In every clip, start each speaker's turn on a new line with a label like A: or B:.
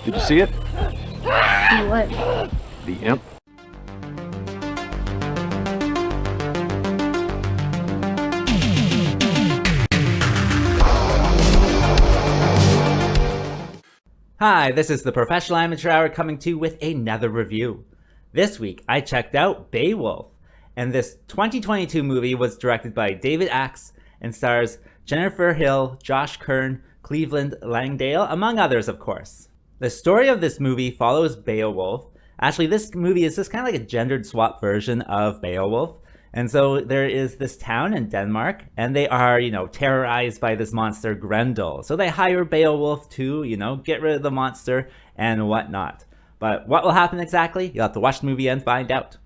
A: Did you see it?
B: See what?
A: The imp.
C: Hi, this is the Professional Amateur Hour coming to you with another review. This week, I checked out Beowulf, and this 2022 movie was directed by David Axe and stars Jennifer Hill, Josh Kern, Cleveland Langdale, among others, of course. The story of this movie follows Beowulf. Actually, this movie is just kind of like a gendered swap version of Beowulf. And so there is this town in Denmark, and they are, terrorized by this monster Grendel. So they hire Beowulf to, get rid of the monster and whatnot. But what will happen exactly? You'll have to watch the movie and find out.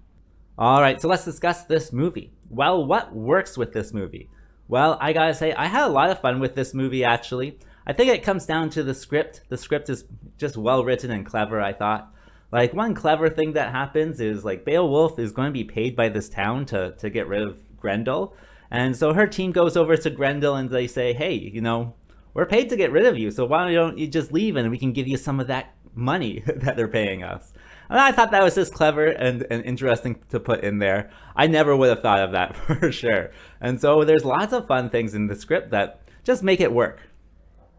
C: Alright, so let's discuss this movie. Well, what works with this movie? Well, I gotta say, I had a lot of fun with this movie, actually. I think it comes down to the script. The script is just well written and clever, I thought. Like, one clever thing that happens is, like, Beowulf is going to be paid by this town to get rid of Grendel. And so her team goes over to Grendel and they say, hey, we're paid to get rid of you, so why don't you just leave and we can give you some of that money that they're paying us. And I thought that was just clever and interesting to put in there. I never would have thought of that for sure. And so there's lots of fun things in the script that just make it work.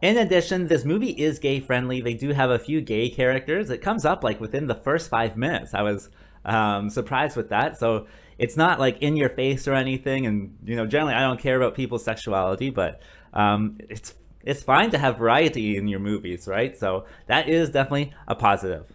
C: In addition, this movie is gay friendly. They do have a few gay characters. It comes up like within the first 5 minutes. I was surprised with that. So it's not like in your face or anything. And generally I don't care about people's sexuality, but it's fine to have variety in your movies, right? So that is definitely a positive.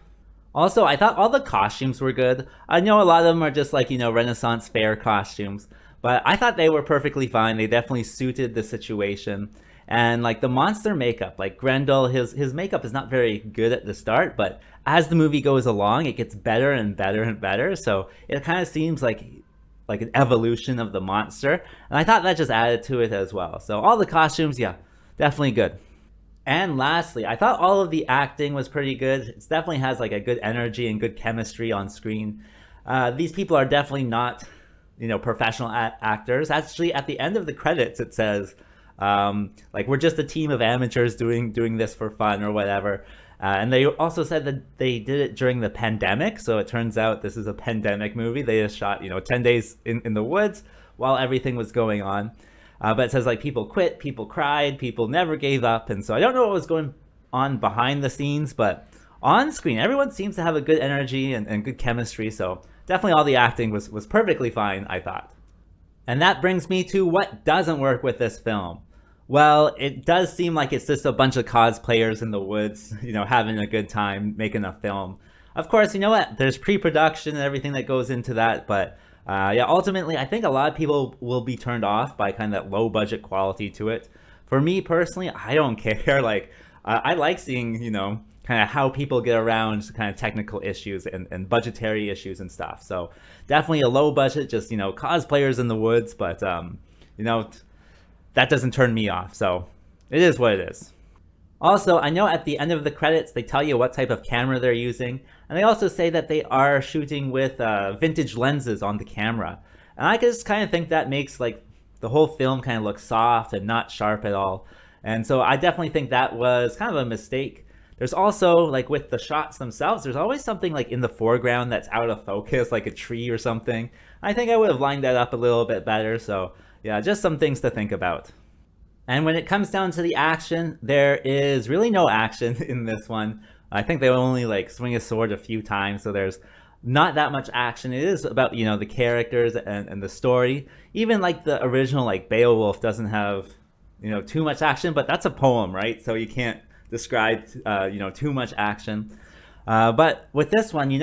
C: Also, I thought all the costumes were good. I know a lot of them are just like, Renaissance fair costumes, but I thought they were perfectly fine. They definitely suited the situation. And like the monster makeup, like Grendel, his makeup is not very good at the start, but as the movie goes along, it gets better and better and better. So it kind of seems like an evolution of the monster. And I thought that just added to it as well. So all the costumes, yeah, definitely good. And lastly, I thought all of the acting was pretty good. It definitely has like a good energy and good chemistry on screen. These people are definitely not, professional actors. Actually, at the end of the credits, it says, we're just a team of amateurs doing this for fun or whatever. And they also said that they did it during the pandemic. So it turns out this is a pandemic movie. They just shot, 10 days in the woods while everything was going on. But it says like people quit, people cried, people never gave up. And so I don't know what was going on behind the scenes, but on screen, everyone seems to have a good energy and good chemistry. So definitely all the acting was perfectly fine, I thought. And that brings me to what doesn't work with this film. Well, it does seem like it's just a bunch of cosplayers in the woods, having a good time making a film. Of course, you know what? There's pre-production and everything that goes into that, but ultimately, I think a lot of people will be turned off by kind of that low-budget quality to it. For me personally, I don't care. Like, I like seeing, kind of how people get around kind of technical issues and budgetary issues and stuff. So definitely a low budget, just cosplayers in the woods, but that doesn't turn me off, so it is what it is. Also, I know at the end of the credits, they tell you what type of camera they're using, and they also say that they are shooting with vintage lenses on the camera. And I just kind of think that makes like the whole film kind of look soft and not sharp at all. And so I definitely think that was kind of a mistake. There's also, like with the shots themselves, there's always something like in the foreground that's out of focus, like a tree or something. I think I would have lined that up a little bit better, so yeah, just some things to think about. And when it comes down to the action, there is really no action in this one. I think they only like swing a sword a few times, so there's not that much action. It is about, the characters and the story. Even like the original like Beowulf doesn't have, too much action, but that's a poem, right? So you can't describe, too much action. But with this one,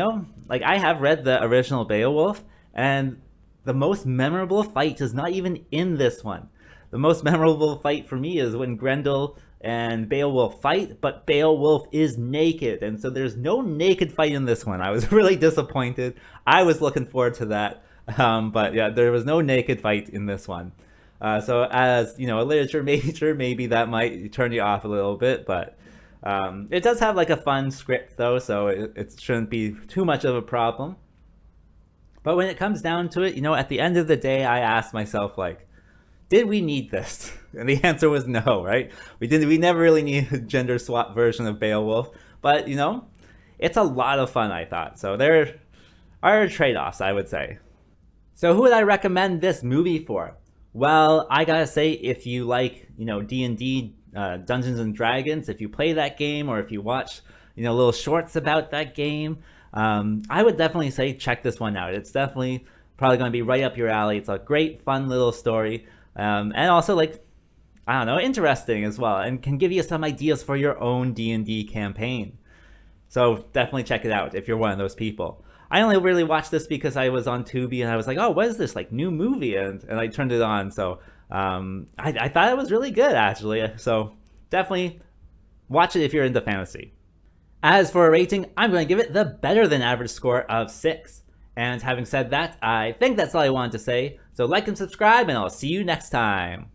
C: like I have read the original Beowulf, and the most memorable fight is not even in this one. The most memorable fight for me is when Grendel and Beowulf fight, but Beowulf is naked, and so there's no naked fight in this one. I was really disappointed. I was looking forward to that, but yeah, there was no naked fight in this one. So as a literature major, maybe that might turn you off a little bit, but it does have like a fun script though, so it shouldn't be too much of a problem. But when it comes down to it, at the end of the day, I ask myself, like, did we need this? And the answer was no, right? We never really needed a gender swap version of Beowulf, but you know, it's a lot of fun, I thought. So there are trade-offs, I would say. So who would I recommend this movie for? Well, I gotta say, if you like, you know, D&D, Dungeons and Dragons, if you play that game, or if you watch, you know, little shorts about that game, I would definitely say check this one out. It's definitely probably going to be right up your alley. It's a great, fun little story, and also, like, I don't know, interesting as well, and can give you some ideas for your own D&D campaign. So definitely check it out if you're one of those people. I only really watched this because I was on Tubi and I was like, oh, what is this, like, new movie? And I turned it on, so I thought it was really good, actually. So definitely watch it if you're into fantasy. As for a rating, I'm going to give it the better than average score of 6. And having said that, I think that's all I wanted to say. So like and subscribe, and I'll see you next time.